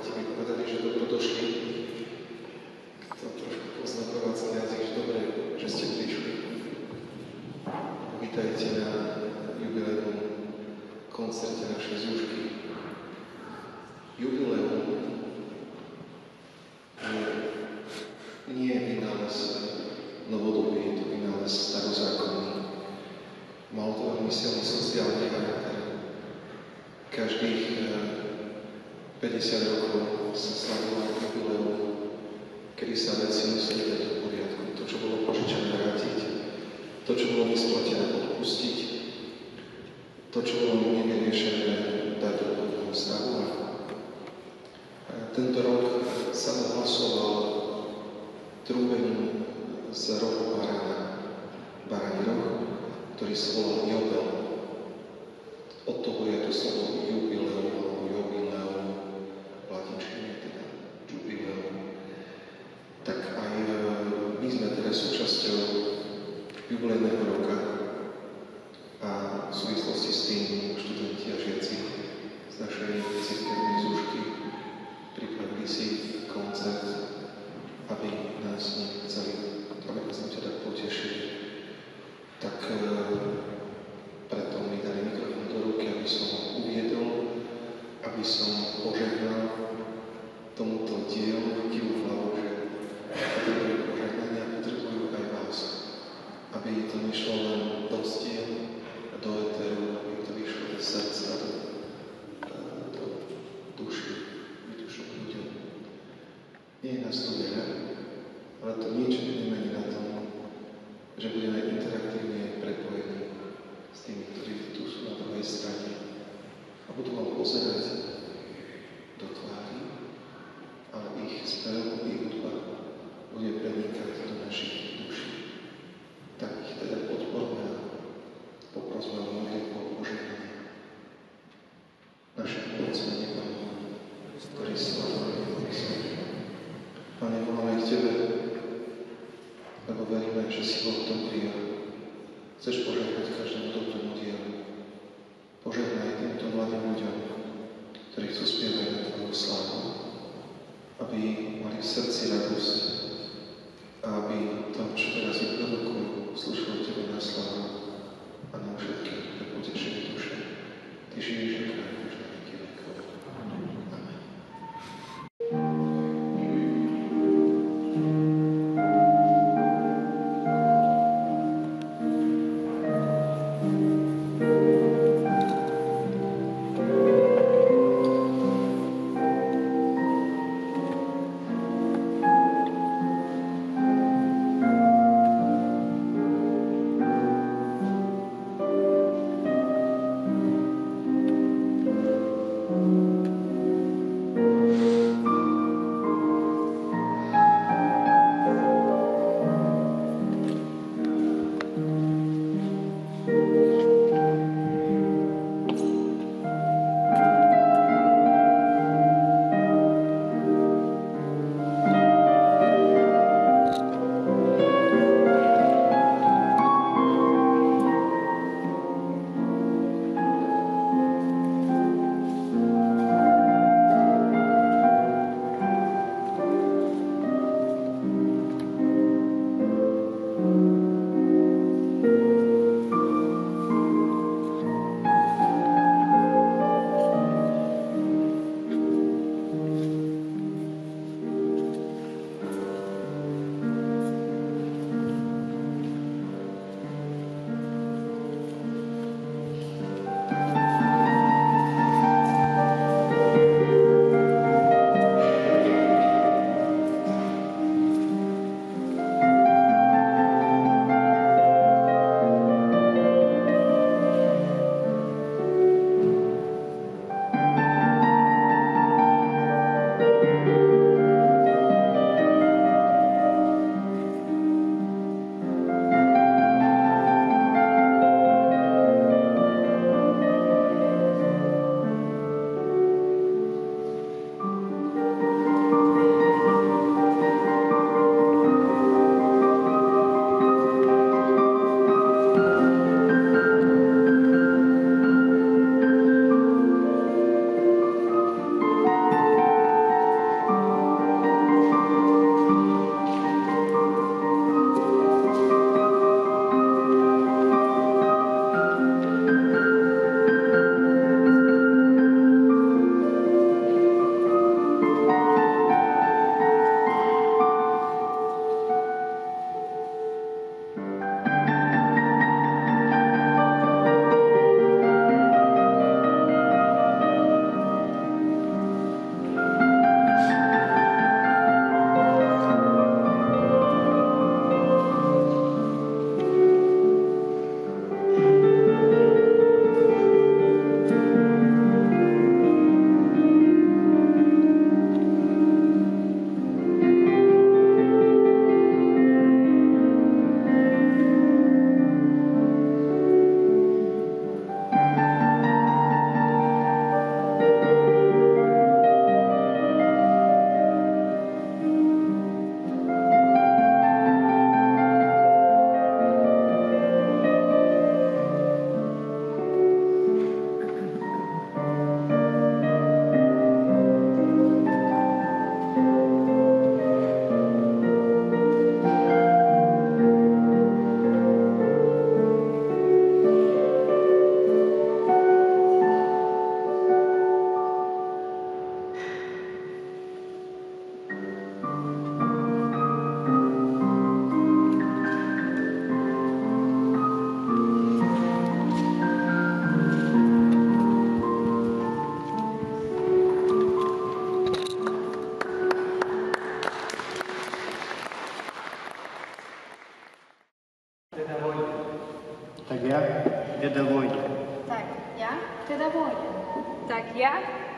ti mi povedali, že dobrodošli. To trošku poznakovací jazyk, že dobre, že ste prišli. Vítajte na jubilejnom koncerte našej Zúšky. Jubileum nie je vynález novodobý, je to vynález starozákonný. Mal to veľmi silný sociálny charakter. Každých 50 rokov sa slavilo jubileum, kedy sa veci museli dať do poriadku. To, čo bolo požičané, vrátiť. To, čo bolo nesplatené, odpustiť. To, čo bolo nevyriešené, dať do poriadku stavu. Tento rok sa ohlasoval trúbením z rohu baráňa roh, ktorý sa volal Jobel. Od toho je to slovo jubileum alebo jubileum, v latinčine teda jubileum. Tak aj my sme teraz súčasťou jubilejného roka a v súvislosti s tým študenti a žiaci z našej cirkevnej Zúšky pripravili si koncert, aby nás nechceli, aby nás teda potešili. Tak preto mi dali mikrofón do ruky, aby som ho uviedol, aby som požehnal tomuto dielu, kývu hlavu, že potrebujú požehnania, potrebujú aj vás. Aby to nešlo len do stien, do éteru, aby to vyšlo do srdca, do duši, vydušom ľuďom. Nie je nás tu veľa, ale to nič nemení na tom, že budeme interaktívne prepojení s tými, ktorí tu sú na druhej strane a budú vám pozerať do tvári, ale ich spev, ich hudba bude prenikať do našich duší. Tak ich teda podporme a poprosme o modlitbu o požehnanie. Naše pomocné Pánu, ktorý slavuje Pane, voláme k Tebe, lebo veríme, že si Boh dobrý a chceš požehnať každému dobrému dielu. Požehnaj týmto mladým ľuďom, ktorí chcú spievať na Tvoju slávu, aby mali v srdci radosť a aby to, čo teraz ich produkujú, slúžilo Tebe na slávu a nám všetkým pre potešenie duše. Ty žiješ a kráľuješ na veky vekov. Amen.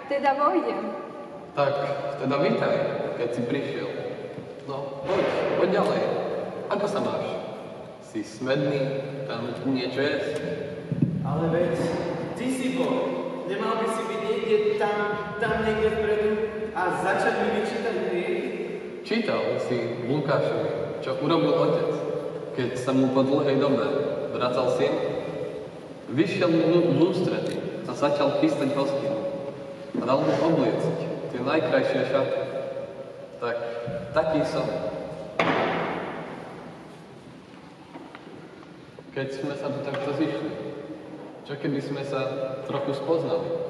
teda vojdem. Tak teda vítaj, keď si prišiel. No, poď ďalej. Ako sa máš? Si smedný, tam niečo jesť? Ale veď, ty si bol. Nemal by si byť niekde tam niekde vpredu a začať mi vyčítať hriechy? Čítal si Lukášovi, čo urobil otec, keď sa mu po dlhej dobe vracal syn. Vyšiel mu v ústrety a začal chystať hostinu a dal mu obliecť tie najkrajšie šaty. Tak, taký som. Keď sme sa tu takto zišli, čo keby sme sa trochu spoznali?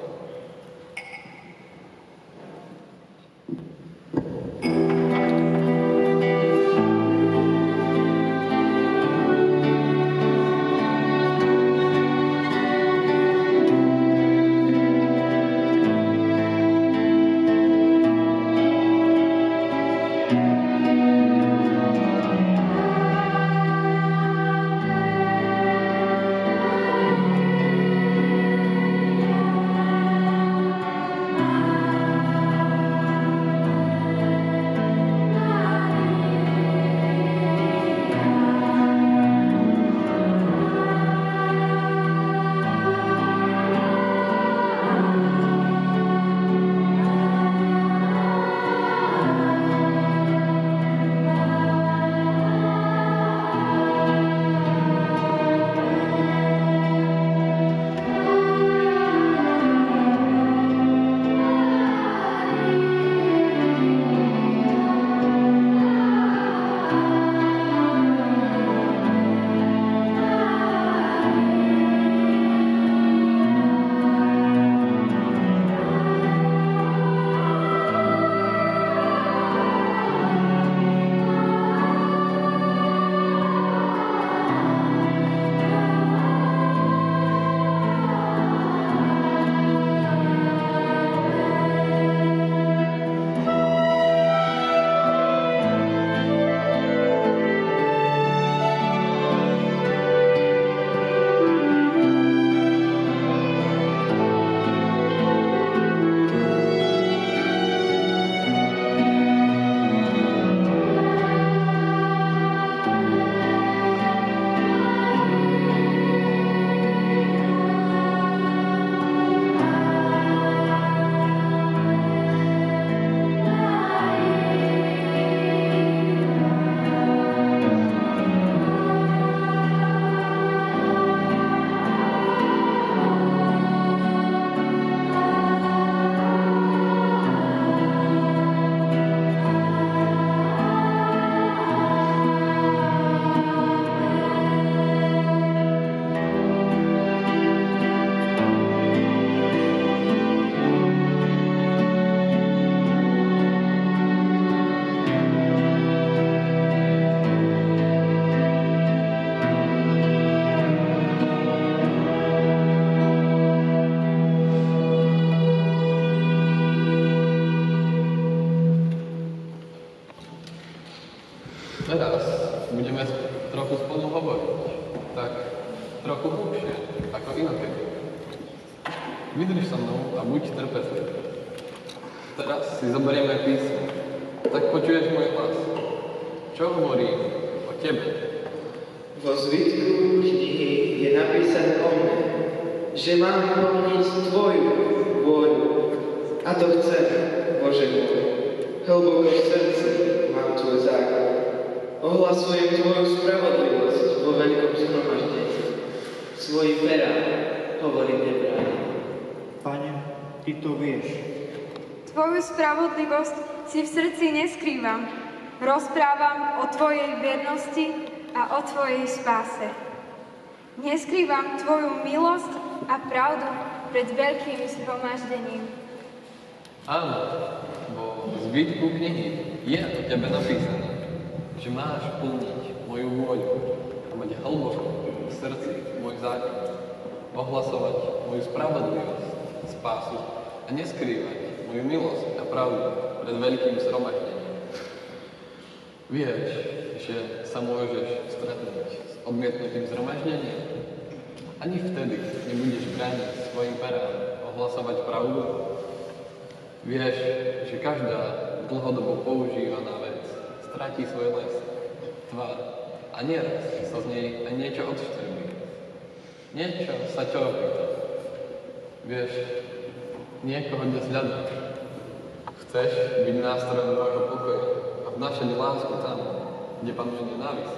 Teraz budeme trochu spolu hovoriť, tak trochu hlubšie, ako inokedy. Vydrž so mnou a buď trpezlivý. Teraz si zoberieme písmo, tak počuješ môj hlas. Čo hovorím o tebe? Vo zvitku knihy je napísané o mne, že mám plniť tvoju vôľu. A to chcem, Bože môj. Hlboko v srdci mám tvoj zákon. Ohlasujem tvoju spravodlivosť vo veľkom zhromaždení. Svojim perám hovorím nepravdu. Pane, ty to vieš. Tvoju spravodlivosť si v srdci neskrývam. Rozprávam o tvojej vernosti a o tvojej spáse. Neskrývam tvoju milosť a pravdu pred veľkým zhromaždením. Áno, vo zvitku knihy je o tebe napísané, že máš plniť moju vôľu a mať hlboko v srdci môj zákon, ohlasovať moju spravodlivosť, spásu a neskrývať moju milosť a pravdu pred veľkým zhromaždením. Vieš, že sa môžeš stretnúť s odmietnutým zhromaždením? Ani vtedy nebudeš brániť svojim perám ohlasovať pravdu? Vieš, že každá dlhodobo používaná vec stratí svoj les, tvar a nieraz sa z nej aj niečo odštrbí. Niečo sa ťa opýta. Vieš, niekoho dnes hľadáš. Chceš byť nástrojom môjho pokoja a vnášať lásku tam, kde panuje nenávisť.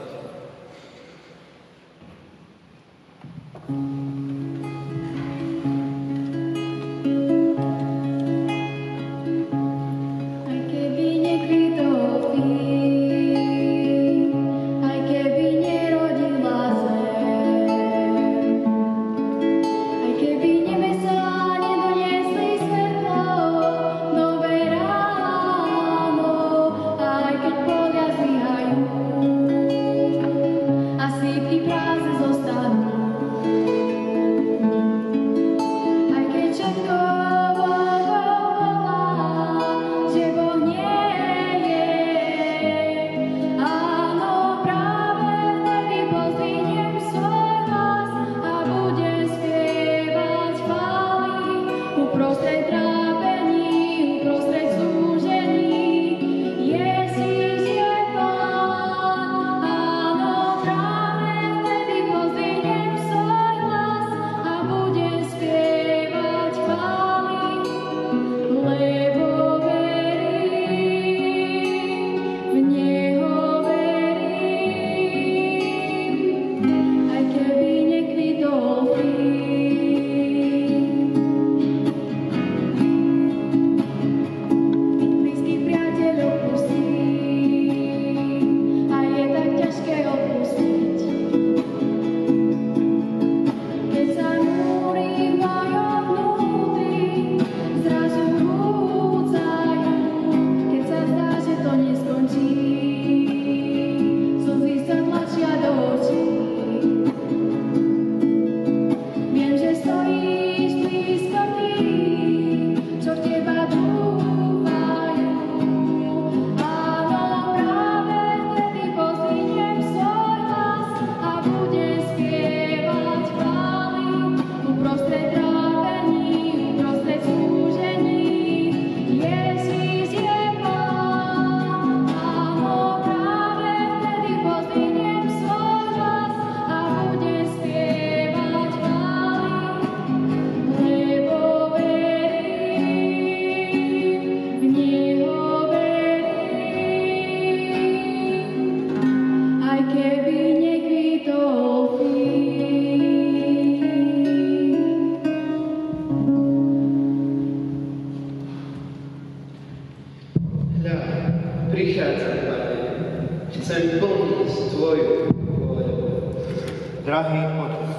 Drahý Otec,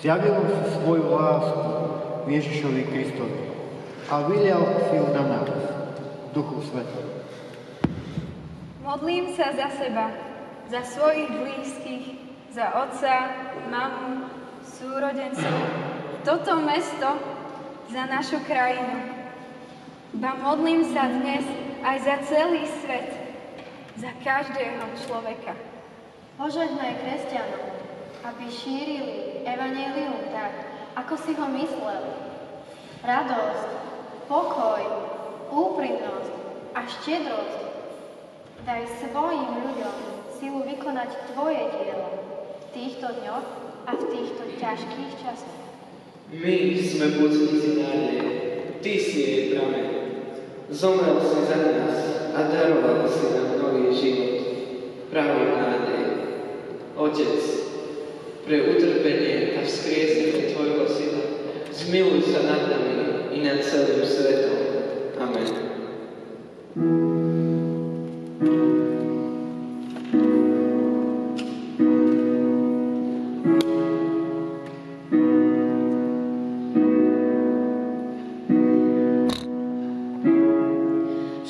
zjavil si svoju lásku Ježišovi Kristovi a vylial si ju na nás, Duchu Svetom. Modlím sa za seba, za svojich blízkych, za otca, mamu, súrodencov, toto mesto, za našu krajinu. Ba modlím sa dnes aj za celý svet, za každého človeka. Požehnaj kresťanom, aby šírili evanjelium tak, ako si ho myslel. Radosť, pokoj, úprimnosť a štedrosť. Daj svojim ľuďom silu vykonať tvoje dielo v týchto dňoch a v týchto ťažkých časoch. My sme púcnici nádeje, Ty si jej prameň. Zomrel si za nás a daroval si nám nový život, pravú nádej. Otec, pre utrpenie a vzkriesenie Tvojho Syna, zmiluj sa nad nami i nad celým svetom. Amen.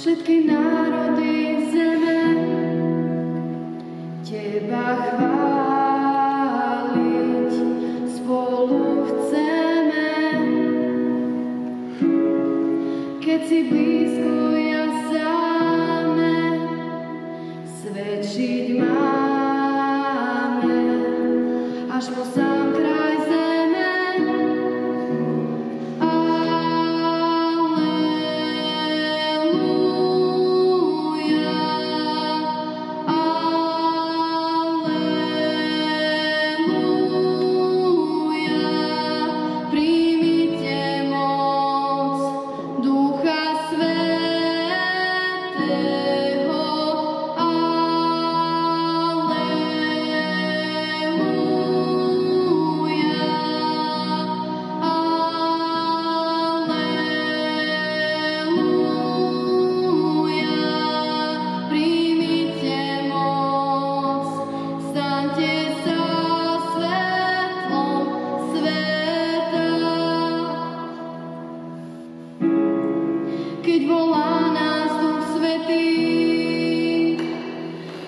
Všetky národy zeme Teba chváliť spolu chceme. Keď si blízko jasáme, svedčiť máme až po sám kraj zeme. Aleluja. keď volá nás Duch Svätý.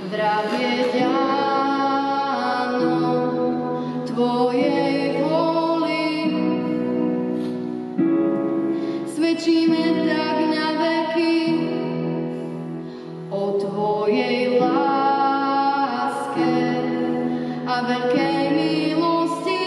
Vravieť áno Tvojej vôli. Svedčíme tak na veky o Tvojej láske a veľkej milosti.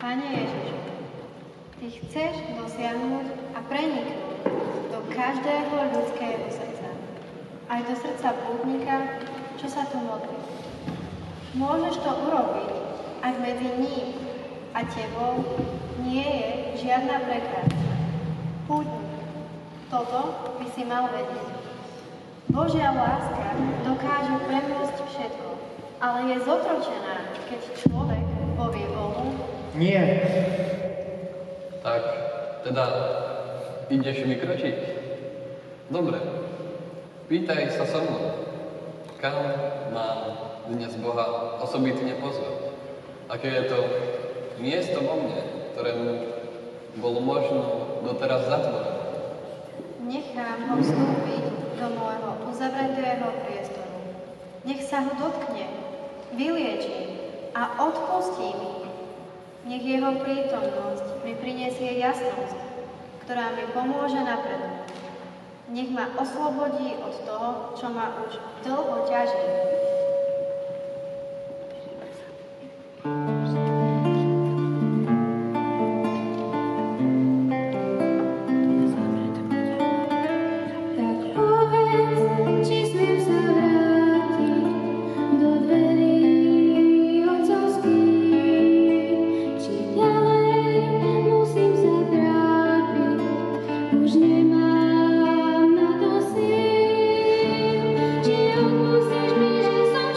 Pane Ježišu, Ty chceš dosiahnuť a preniknúť do každého ľudského srdca. Aj do srdca pútnika, čo sa tu modlí. Môžeš to urobiť, ak medzi ním a Tebou nie je žiadna prekážka. Pútnik, toto by si mal vedieť. Božia láska dokáže premôcť všetko, ale je zotročená, keď človek povie Bohu: Nie. Tak, teda ideš vykročiť? Dobre, pýtaj sa so mnou, kam mám dnes Boha osobitne pozvať. Aké je to miesto vo mne, ktorému bolo možno doteraz zatvorené. Nechám ho vstúpiť do môjho uzavretého priestoru. Nech sa ho dotkne, vylieči a odpustí mi. Nech jeho prítomnosť mi prinesie jasnosť, ktorá mi pomôže napredovať. Nech ma oslobodí od toho, čo ma už dlho ťaží. Či odpustíš mi, že som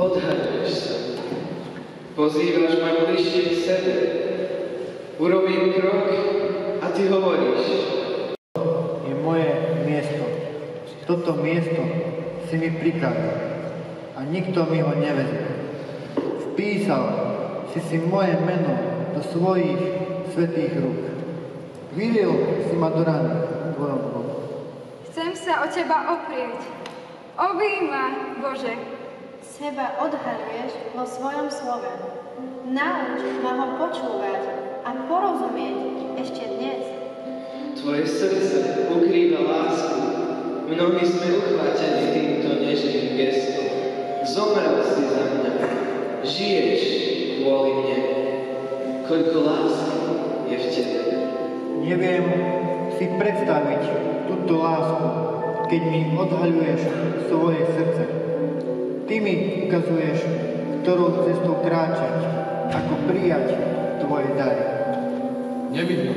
Odhaľuješ sa. Pozývaš ma bližšie k sebe. Urobím krok a ty hovoríš. Je moje miesto. Toto miesto si mi prikázal a nikto mi ho nevezme. Vpísal si moje meno do svojich svätých rúk. Vyliel si ma do rany tvojom boku. Chcem sa o teba oprieť. Objíj ma, Bože. Seba odhaľuješ vo svojom slove. Nauč ma ho počúvať a porozumieť ešte dnes. Tvoje srdce ukrýva lásku. Mnohí sme uchvátení týmto nežným gestom. Zomrel si za mňa. Žiješ kvôli mne. Koľko lásky je v tebe. Neviem si predstaviť túto lásku, keď mi odhaľuješ svoje srdce. Ty mi ukazuješ, ktorou cestou kráčať, ako prijať tvoje dary. Nevidím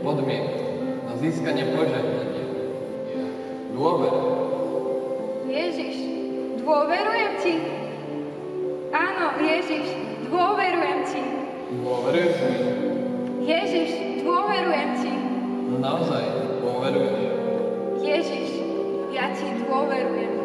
podmienky na získanie požehnania. Dôvera. Ježiš, dôverujem ti. Áno, Ježiš, dôverujem ti. Dôveruješ mi? Ježiš, dôverujem ti. Naozaj dôveruješ. Ježiš, ja ti dôverujem.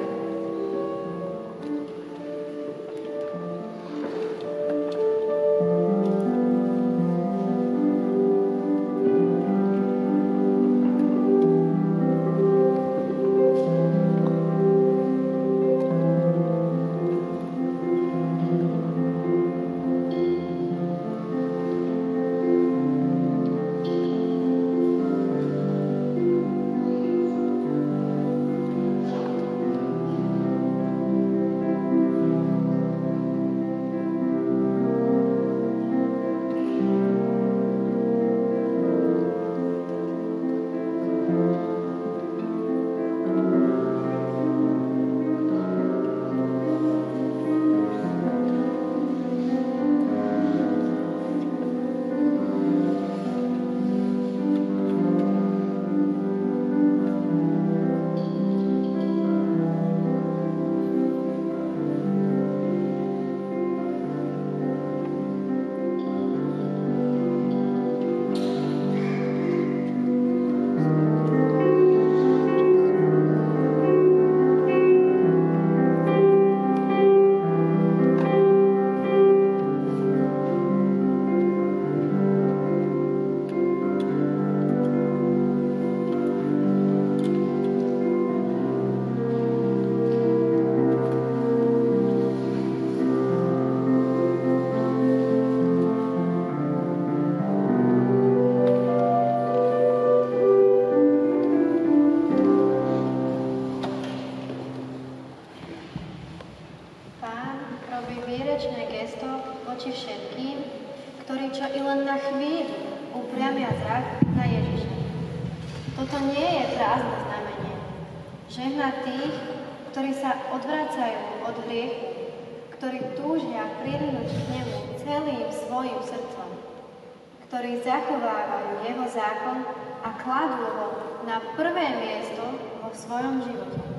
voči všetkým, ktorí čo i len na chvíľu upriamia zrak na Ježiša. Toto nie je prázdne znamenie. Žehná tých, ktorí sa odvracajú od hriechu, ktorí túžia prilnúť k nemu celým svojim srdcom, ktorí zachovávajú jeho zákon a kladú ho na prvé miesto vo svojom živote.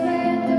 Svetá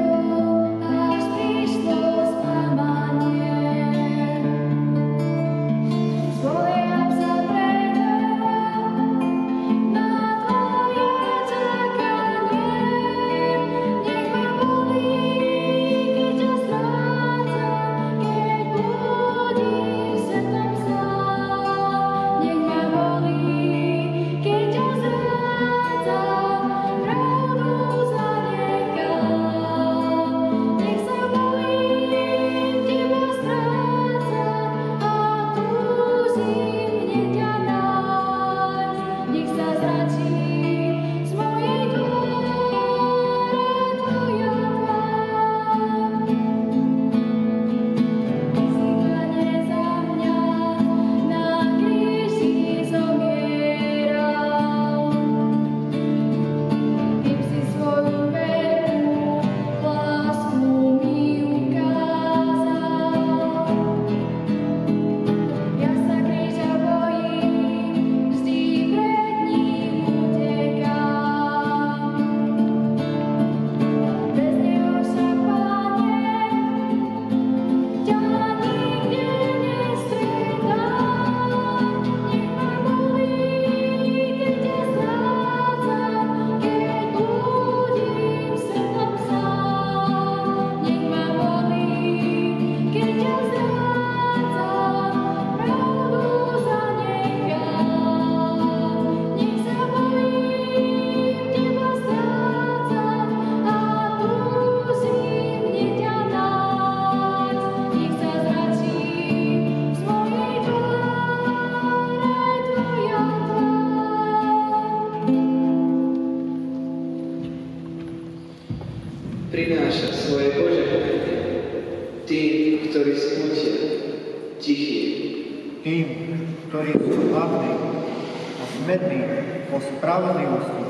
tým, ktorí smutia, tichý, Tým, ktorí sú hladní a smední po spravodlivosti,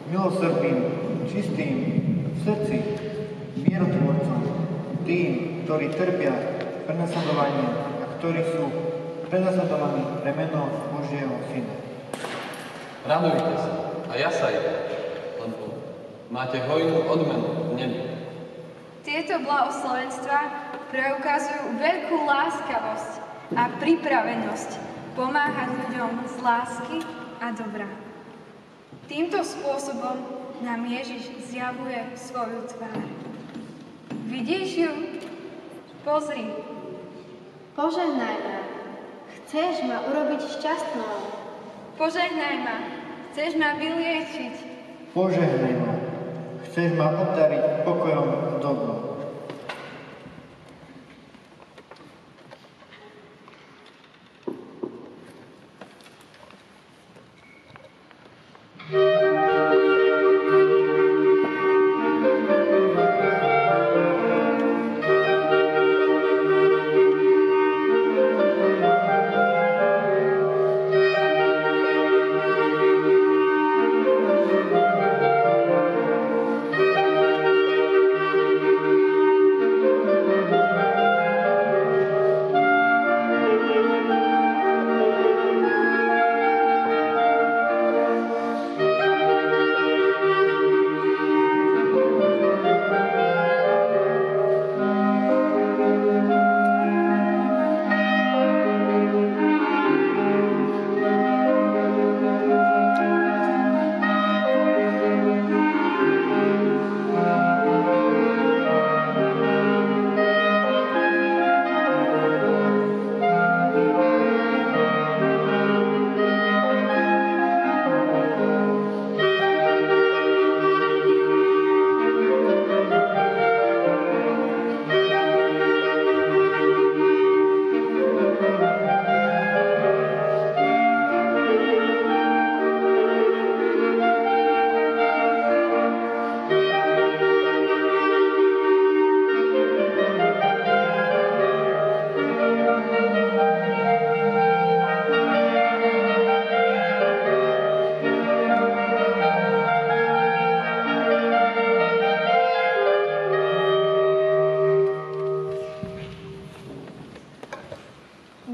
milosrdným, čistým v srdci, mierotvorcom, tým, ktorí trpia prenasledovanie a ktorí sú prenasledovaní pre meno Božieho Syna. Radujte sa a jasajte, lebo máte hojnú odmenu v nebi. Tieto blahoslovenstvá preukazujú veľkú láskavosť a pripravenosť pomáhať ľuďom z lásky a dobra. Týmto spôsobom nám Ježiš zjavuje svoju tvár. Vidíš ju? Pozri. Požehnaj ma. Chceš ma urobiť šťastnou. Požehnaj ma. Chceš ma vyliečiť. Požehnaj ma. Chceš ma obdariť pokojom v dobrom.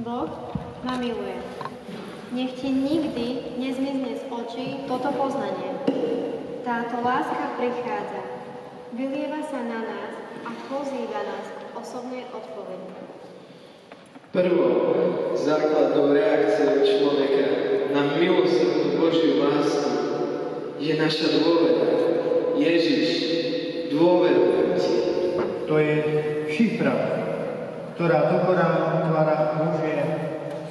Boh ma miluje. Nech ti nikdy nezmizne z očí toto poznanie. Táto láska prichádza, vylieva sa na nás a pozýva nás k osobnej odpovedi. Prvou základnou reakciou človeka na milosrdnú Božiu lásku je naša dôvera. Ježiš, dôverujem ti. To je šifra, ktorá dokonale otvára Božie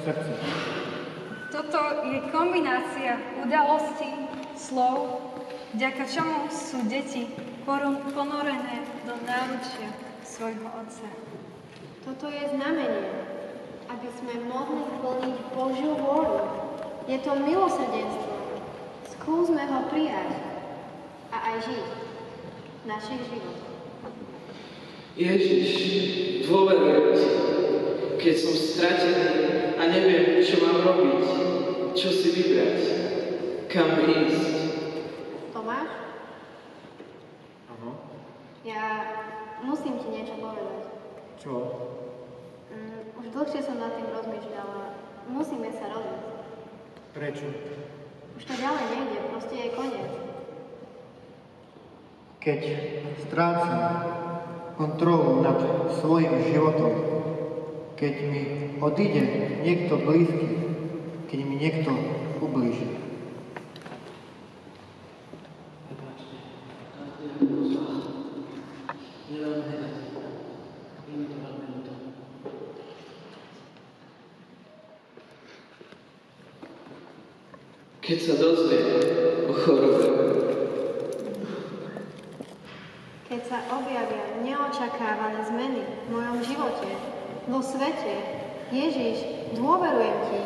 srdce. Toto je kombinácia udalostí, slov, vďaka čomu sú deti ponorené do náručia svojho otca. Toto je znamenie, aby sme mohli plniť Božiu vôľu. Je to milosrdenstvo. Skúsme ho prijať a aj žiť v našich životoch. Ježiš, dôverujem ti. Keď som stratený a neviem, čo mám robiť, čo si vybrať, kam ísť. Tomáš? Áno. Ja musím ti niečo povedať. Čo? Už dlhšie som nad tým rozmýšľala. Musíme sa rozísť. Prečo? Už to ďalej nejde, proste je koniec. Keď strácam kontrolu nad svojim životom, keď mi odíde niekto blízky, keď mi niekto ublíži. Keď sa dozvie o chorobe, Keď sa objavia neočakávané zmeny v mojom živote, vo svete, Ježiš, dôverujem ti.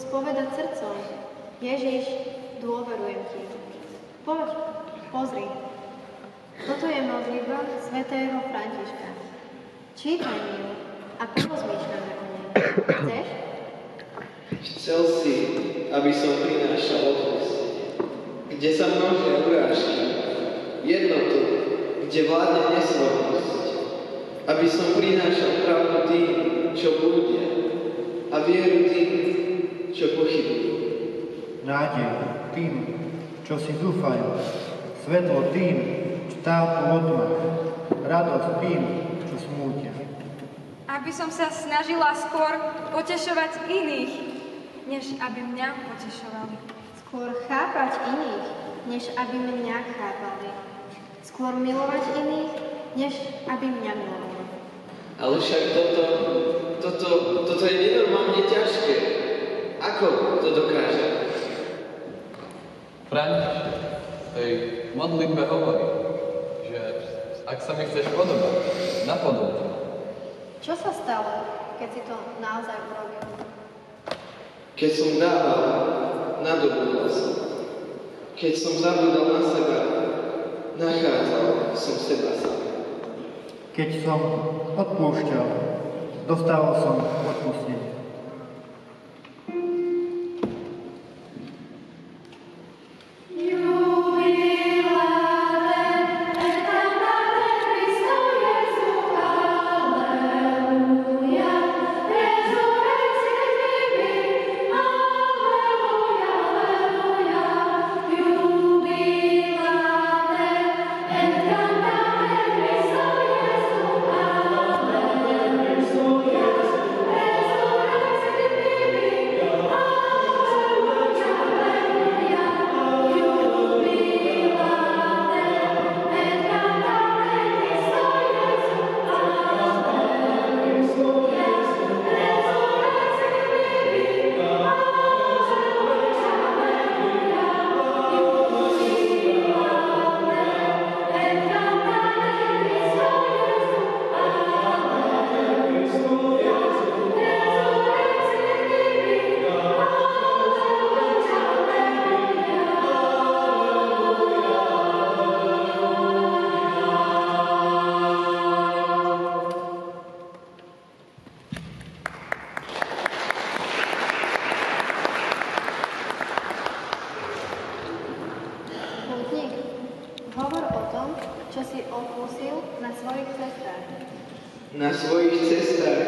spovedať srdcom. Ježiš, dôverujem ti. Poď, pozri. Toto je modlitba svätého Františka. Čítaj mi ju a porozmýšľame o nej. Chceš? Chcel si, aby som prinášal odpustenie, kde sa množia urážky, jednotu, kde vládne nesvojnosť, aby som prinášal pravdu tým, čo blúdia, a vieru tým, čo pochybujú. Nádej tým, čo si zúfajú, svetlo tým, čo tápu vo tmách, radosť tým, čo smútia. Aby som sa snažila skôr potešovať iných, než aby mňa potešovali. Skôr chápať iných, než aby mňa chápali. Skôr milovať iných, než aby mňa milovali. Ale však toto je nenormálne ťažké. Ako to dokáže? František v tej modlitbe hovorí, že ak sa mi chceš podobať, napodob ma. Čo sa stalo, keď si to naozaj urobil? Keď som dával, nadobudol som. Keď som zabudol na seba, nachádzal som seba sám. Keď som odpúšťal, dostával som odpustenie. Hovor o tom, čo si okúsil na svojich cestách. Na svojich cestách,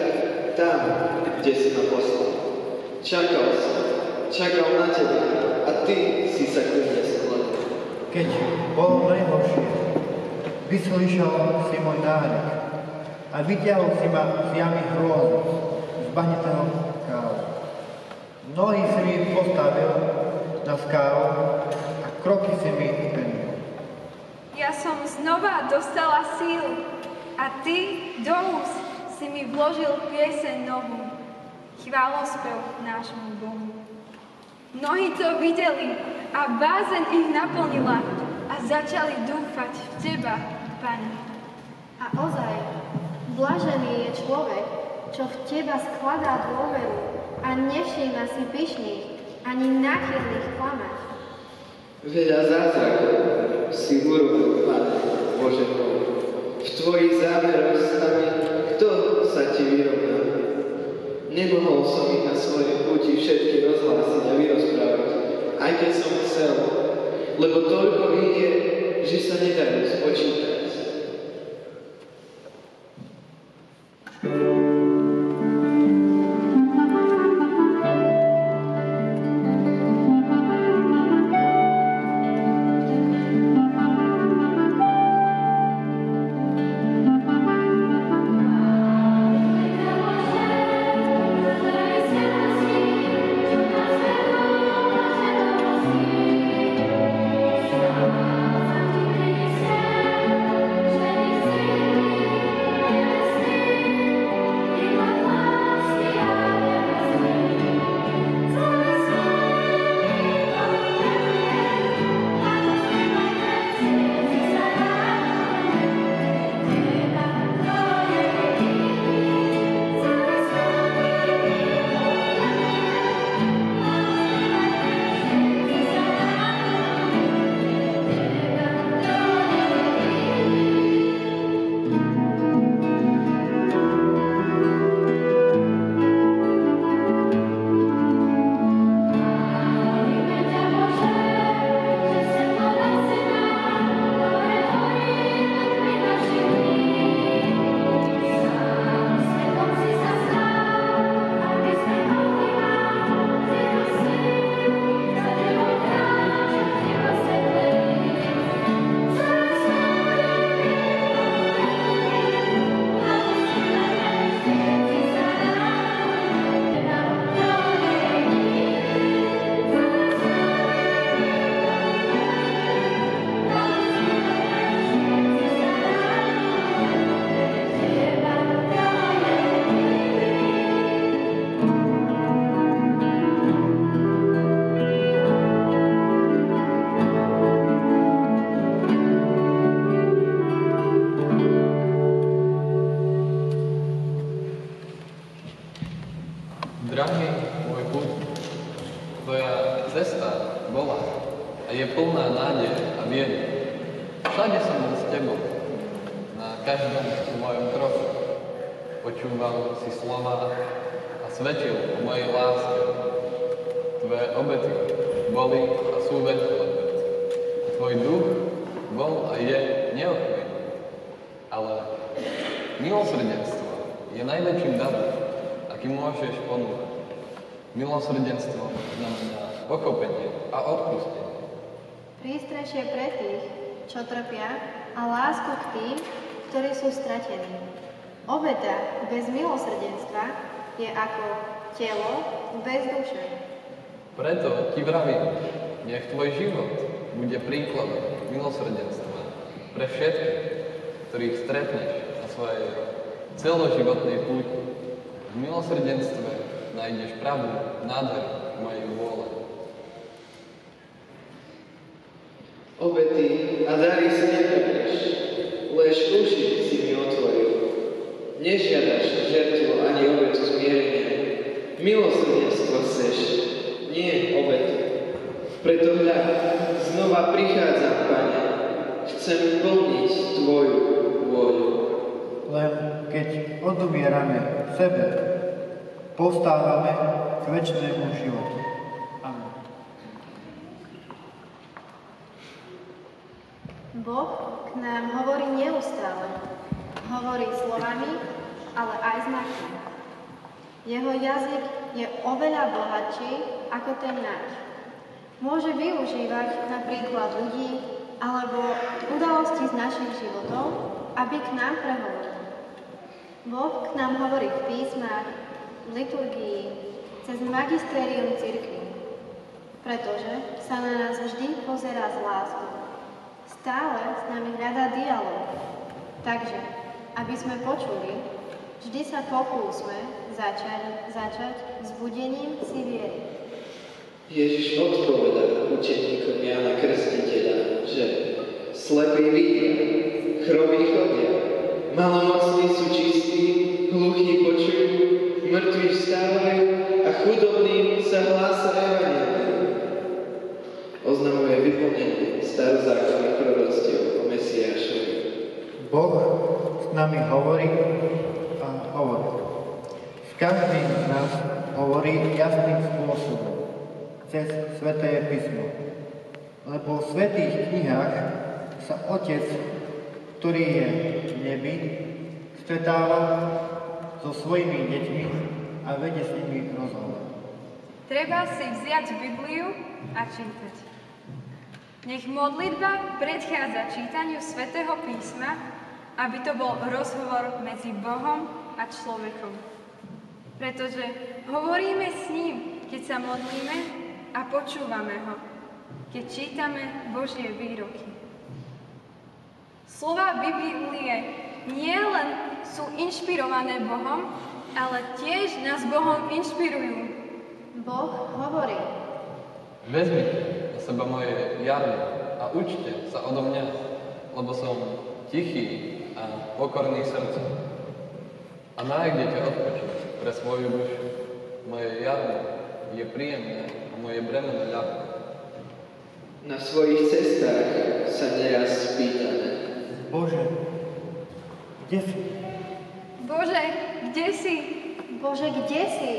tam, kde si ma poslal. Čakal som, čakal na teba a ty si sa ku mne skladil. Keď bolo najhoršie, vyslíšal si môj nárek a vyťahol si ma z jamy hrôzy, z bahnitého skálu. Nohy si mi postavil na skálu a kroky si mi upevnil. Ja som znova dostala sílu a ty do úst si mi vložil pieseň novú, chválospev nášmu Bohu. Mnohí to videli a bázeň ich naplnila a začali dúfať v teba, Pane. A ozaj, blažený je človek, čo v teba skladá dôveru a nevšíma si pyšných ani náchylných klamať. Veľa zázrakov si urobil, Pane, Bože môj. V tvojich zámeroch s nami, kto sa ti vyrovná? Nemohol som ich na svojej púti všetky rozhlásiť a vyrozprávať, aj keď som chcel, lebo toľko ich je, že sa nedajú spočítať. bola a je plná nádeje a viery. Všade som bol s tebou, na každom svojom kroku. Počúval si slova a svedčil o mojej láske. Tvoje obety boli a sú veľkolepé. Tvoj duch bol a je neochvejný. Ale milosrdenstvo je najväčším darom, aký môžeš ponúkať. Milosrdenstvo znamená pochopenie a odpustenie. Prístrešie pre tých, čo trpia, a lásku k tým, ktorí sú stratení. Obeta bez milosrdenstva je ako telo bez duše. Preto ti vravím, nech tvoj život bude príkladom milosrdenstva pre všetkých, ktorých stretneš na svojej celoživotnej púti. V milosrdenstve nájdeš pravú nádheru mojej vôle. Obety a dary si nepreješ, lež uši si mi otvoril. Nežiadaš žertu ani obetu zmierenia. Milosrdenstvo chceš, nie obetu. Preto hľa, znova prichádzam, Pane, chcem plniť Tvoju vôľu. Len keď odumierame sebe, postávame k večnému životu. Amen. Boh k nám hovorí neustále. Hovorí slovami, ale aj znakmi. Jeho jazyk je oveľa bohatší ako ten náš. Môže využívať napríklad ľudí alebo udalosti z našich životov, aby k nám prehovoril. Boh k nám hovorí v písmach, v liturgii, cez magistérium cirkvi, pretože sa na nás vždy pozerá s láskou. Stále s nami hľadá dialóg. Takže, aby sme počuli, vždy sa pokúsme začať s budením si viery. Ježiš odpovedal učeníkom Jána Krstiteľa, že slepí vidia, chromí chodia, malomocní sú čistí, hluchí počujú, mŕtvi vstávajú a chudobným sa hlása evanjelium. Oznamuje vyplnenie starozákonných proroctiev o Mesiášovi. Boh s nami hovorí a hovorí. S každým z nás hovorí jasným spôsobom, cez Sväté písmo. Lebo v svätých knihách sa Otec, ktorý je v nebi, stretáva so svojimi deťmi a vedie s nimi rozhovor. Treba si vziať Bibliu a čítať. Nech modlitba predchádza čítaniu Svätého písma, aby to bol rozhovor medzi Bohom a človekom. Pretože hovoríme s ním, keď sa modlíme, a počúvame ho, keď čítame Božie výroky. Slová Biblie nie len sú inšpirované Bohom, ale tiež nás Bohom inšpirujú. Boh hovorí. Vezmite na seba moje jarmo a učte sa odo mňa, lebo som tichý a pokorný srdcom. A nájdete odpočinok pre svoju dušu. Moje jarmo je príjemné a moje bremeno ľahké. Na svojich cestách sa neraz spýtame. Bože, kde si? Bože, kde si? Bože, kde si?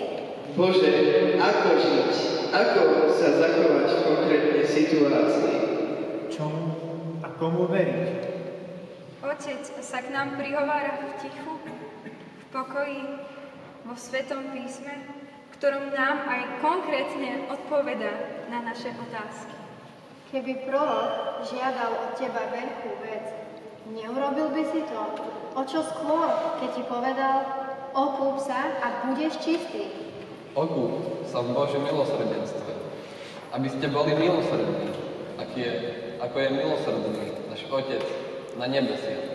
Bože, ako žiť? Ako sa zachovať v konkrétnej situácii? Čomu a komu veriť? Otec sa k nám prihovára v tichu, v pokoji, vo Svätom písme, ktorom nám aj konkrétne odpovedá na naše otázky. Keby prorok žiadal od teba veľkú vec, neurobil by si to? O čo skôr, keď ti povedal, okúp sa a budeš čistý? Okúp sa v Božom milosrdenstve, aby ste boli milosrdní, ako je milosrdný náš Otec na nebesiach.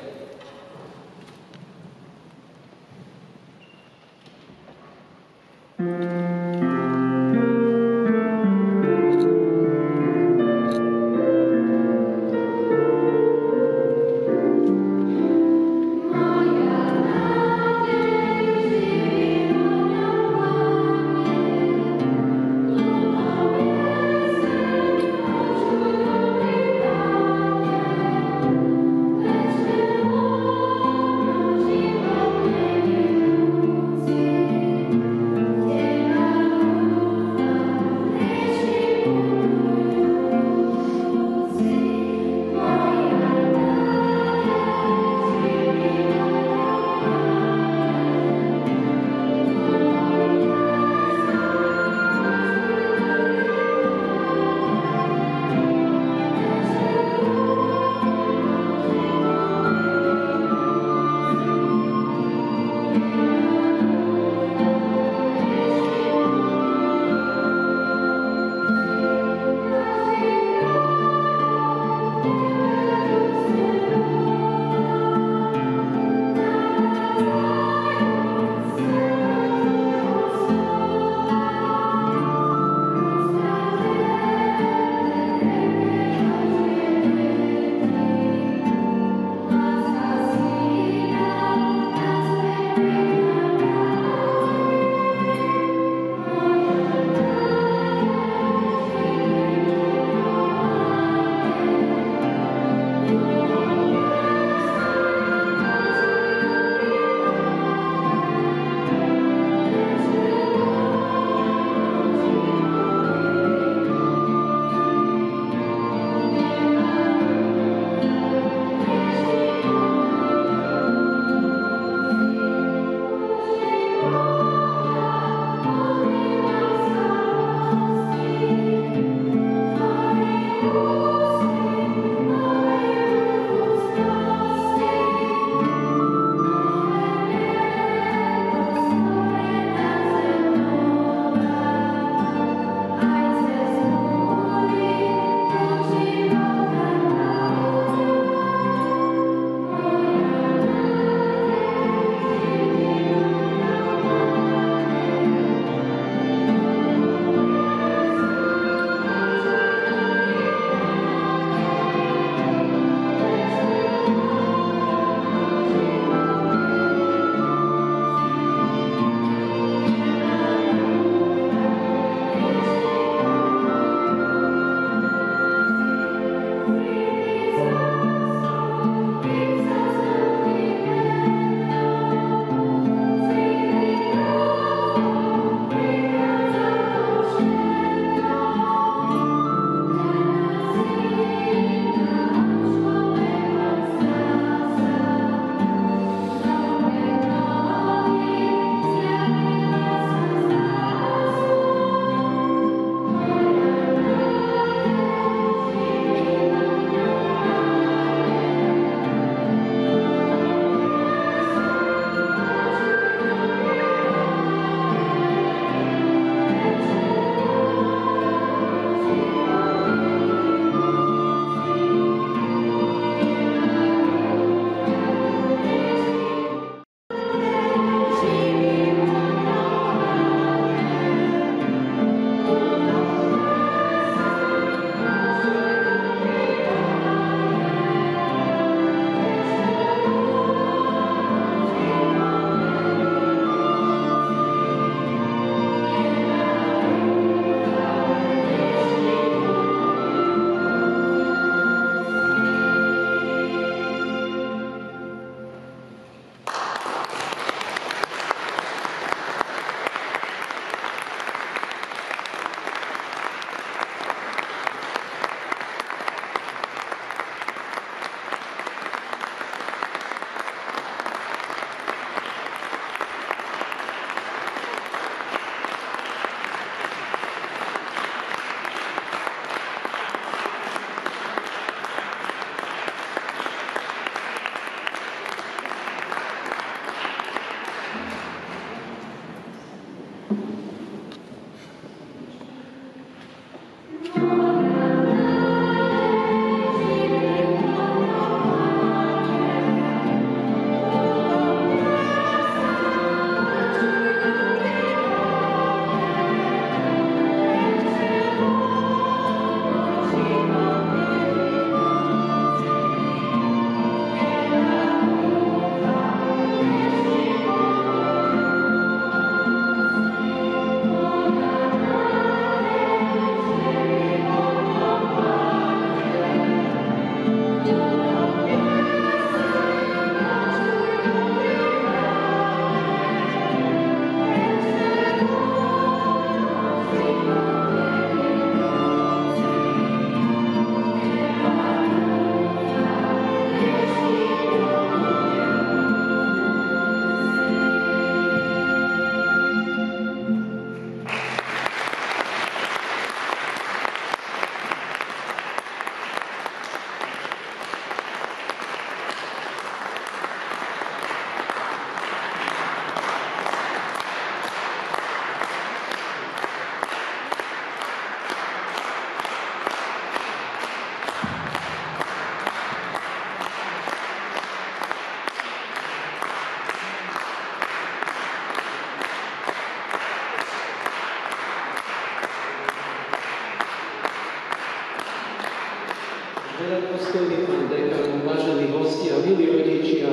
Veľapostojný pán dekan, vážení hostia, milí rodičia,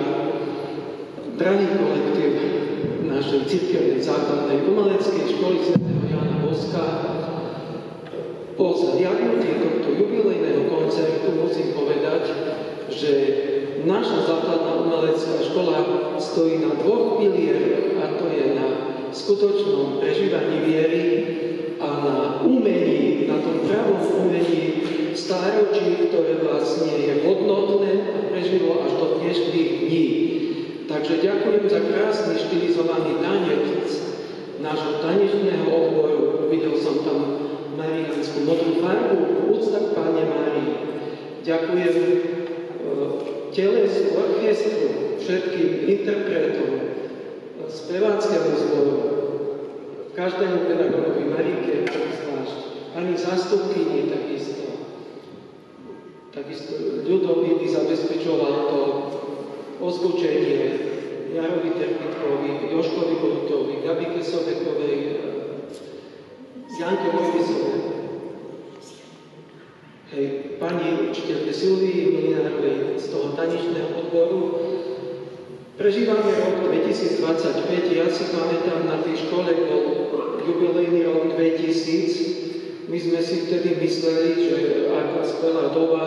drahý kolektív našej cirkevnej základnej umeleckej školy svätého Jána Boska. Po zhliadnutí tohto jubilejného koncertu musím povedať, že naša základná umelecká škola stojí na dvoch pilieroch, a to je na skutočnom prežívaní viery a na umení, na tom pravom umení stáročí, ktoré vlastne je hodnotné a prežilo až do dnešných dní. Takže ďakujem za krásny štilizovaný tanec nášho tanečného odboru. Videl som tam mariánsku modrú farbu, úcta k Panne Márii. Ďakujem telesu, orchestru, všetkým interpretom, speváckému zboru, každému pedagogovi Marike, zvlášť, ani zástupkyni takisto Ľudovi zabezpečoval to ozvučenie Jarovi Terpitkovi, Jožkovi Borutovi, Gabike Sobekovej, Janke Mojvisovej, pani učiteľke Silvii Milinárovej z toho tanečného odboru. Prežívame rok 2025, ja si pamätám, na tej škole bol jubilejný rok 2000. My sme si vtedy mysleli, že aká skvelá doba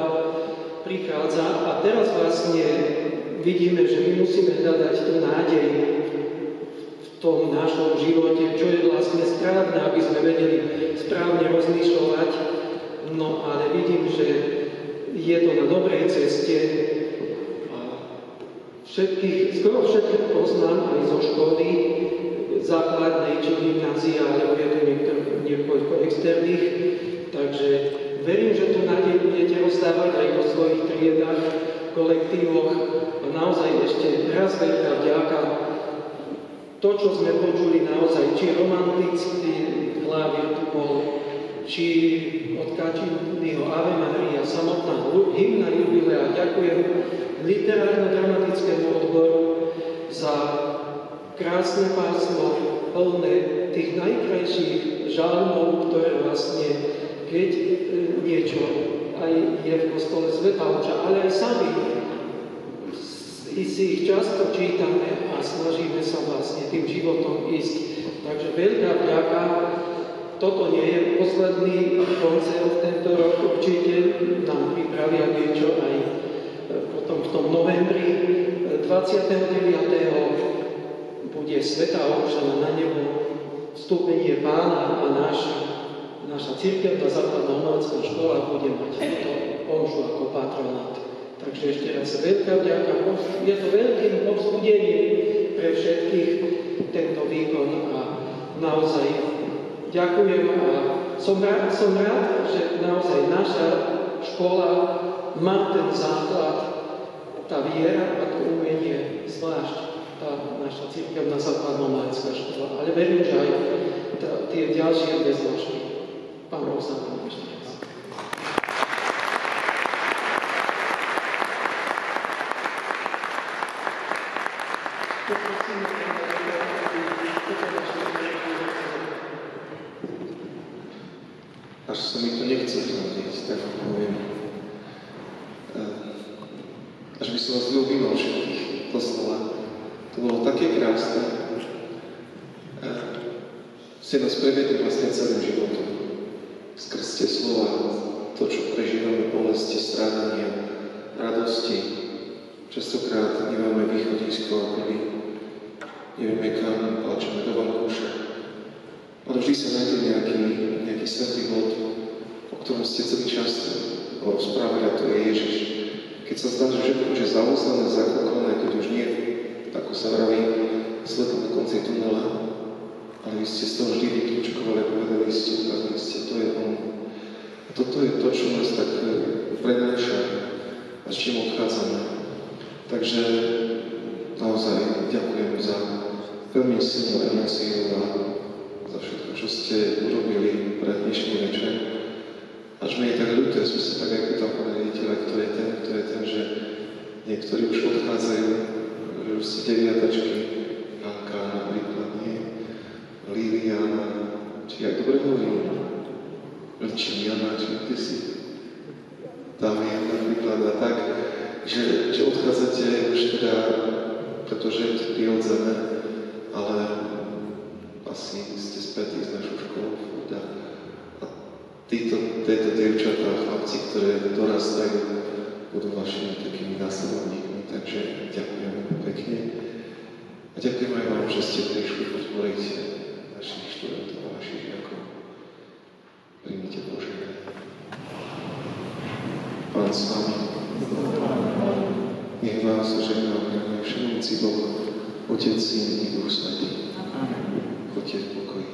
prichádza a teraz vlastne vidíme, že my musíme hľadať tú nádej v tom našom živote, čo je vlastne správne, aby sme vedeli správne rozmýšľať. No ale vidím, že je to na dobrej ceste. Skoro všetkých poznám aj zo školy základnej či gymnázia, alebo je to niekoľko externých. Takže verím, že tu nádej budete rozdávať aj vo svojich triedách, kolektívoch. A naozaj ešte raz veľká vďaka. To, čo sme počuli naozaj, či romantický klavír tu bol, či od Kačínyho Ave Maria, samotná hymna jubilea. Ďakujem literárno-dramatickému odboru za krásne pásmo, plné tých najkrajších žalmov, ktoré vlastne, keď niečo aj je v kostole Svätálča, ale aj sami si ich často čítame a snažíme sa vlastne tým životom ísť. Takže veľká vďaka. Toto nie je posledný koncert tento rok, určite nám pripravia niečo aj potom v tom novembri. 29. bude Svätá Omša na nebo, vstúpenie Pána a naša cirkevná základná umelecká škola bude mať túto omšu ako patronát. Takže ešte raz veľká vďaka. Je to veľkým povzbudením pre všetkých tento výkon a naozaj ďakujem a som rád, že naozaj naša škola má ten základ, tá viera a to umenie, zvlášť tá naša cirkevná základná umelecká škola. Ale verím, že aj tie ďalšie dve zložky. Pán Boh sa nám ešte raz. Až sa mi to nechce zhradiť, tak poviem. Až by som vás ľúbil všetkých doslova. To bolo také krásne. Ste nás prevedli vlastne celým životom. Skrz tie slova, to, čo prežívame, bolesti, strádania, radosti. Častokrát nemáme východisko, ako vy. Nevieme kam, plačeme do vankúša. Ale vždy sa nájde nejaký svätý bod, o ktorom ste celý čas rozprávali, a to je Ježiš. Keď sa zdá, že všetko už je zaúzlené, zakoklané, keď už nie, ako sa vraví, svetlo na konci tunela, ale vy ste z toho vždy vyklúčkovali, povedali ste, ukázali ste, to je on. A toto je to, čo nás tak prenáša a s čím odchádzame. Takže naozaj ďakujem za veľmi silnú emóciu a za všetko, čo ste urobili pre dnešný večer. Až mi je tak ľúto, sme sa tak aj pýtal, pane riaditeľa, kto je ten, že niektorí už odchádzajú, že už ste deviatačky, Hanka napríklad, nie? Liliana, či jak dobre hovorím? Lčiniana, či kde si? Damien napríklad a tak, že odchádzate už teda, pretože je to prirodzené, ale asi ste spätí s našou školou a tieto dievčatá a chlapci, ktoré dorastajú, budú vašimi takými následovníkmi, takže ďakujem pekne. A ďakujem aj vám, že ste prišli podporiť našich študentov a našich žiakov. Príjmite Bože. Pán s vami. Nech vás žehná a všemohúci Boh, Otec, Syn i Duch Svätý. Choďte v pokoji.